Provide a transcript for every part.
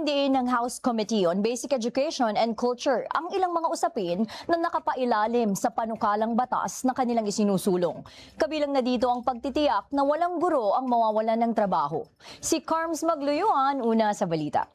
Binigyang diin ng House Committee on Basic Education and Culture ang ilang mga usapin na nakapailalim sa panukalang batas na kanilang isinusulong. Kabilang na dito ang pagtitiyak na walang guro ang mawawalan ng trabaho. Si Carms Magluyuan, una sa balita.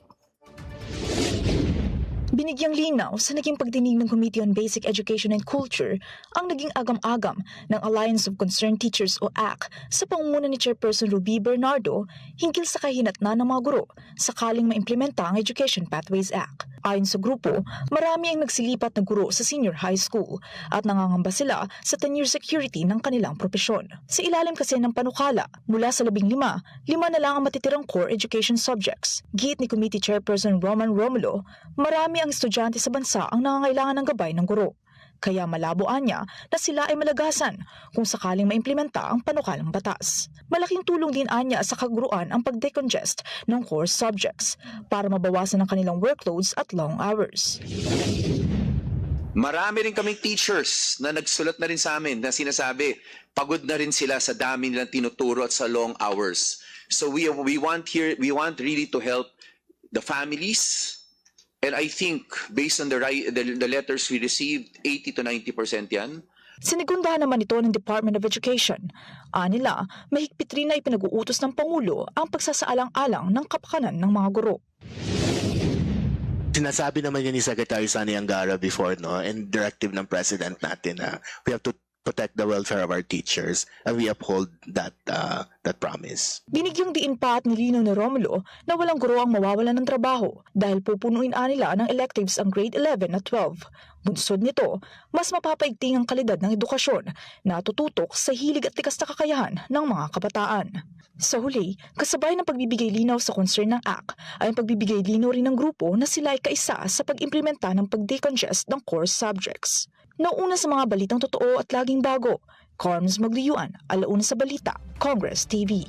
Binigyang linaw sa naging pagdinig ng Committee on Basic Education and Culture ang naging agam-agam ng Alliance of Concerned Teachers o ACT sa pangunguna ni Chairperson Ruby Bernardo hinggil sa kahinatnan ng mga guro sakaling maimplementa ang Education Pathways Act. Ayon sa grupo, marami ang nagsilipat na guro sa senior high school at nangangamba sila sa tenure security ng kanilang propesyon. Sa ilalim kasi ng panukala, mula sa 15, 5 na lang ang matitirang core education subjects. Giit ni Committee Chairperson Roman Romulo, marami ang estudyante sa bansa ang nangangailangan ng gabay ng guro. Kaya malaboan niya na sila ay malagasan kung sakaling maimplementa ang panukalang batas. Malaking tulong din anya sa kaguruan ang pag-decongest ng core subjects para mabawasan ang kanilang workloads at long hours. Marami rin kaming teachers na nagsulat na rin sa amin na sinasabi, pagod na rin sila sa dami nilang tinuturo at sa long hours. So we want really to help the families. And I think, based on the letters we received, 80 to 90% yan. Sinigundahan naman ito ng Department of Education. Anila, mahigpit rin na ipinag-uutos ng Pangulo ang pagsasaalang-alang ng kapakanan ng mga guro. Sinasabi naman yun ni Secretary Sani Angara before, no, and directive ng President natin na we have to protect the welfare of our teachers and we uphold that promise. Binigyang diin pa at nilinaw ni Romulo na walang guro ang mawawalan ng trabaho dahil pupunuin nila ng electives ang grade 11 at 12. Bunsod nito, mas mapapaigting ang kalidad ng edukasyon na tututok sa hilig at tikas na kakayahan ng mga kabataan. Sa huli, kasabay ng pagbibigay linaw sa concern ng ACT ay ang pagbibigay linaw rin ng grupo na sila ay kaisa sa pag-implementa ng pag-decongest ng core subjects. Nauna sa mga balitang totoo at laging bago, Carms Magluyuan, alauna sa balita, Congress TV.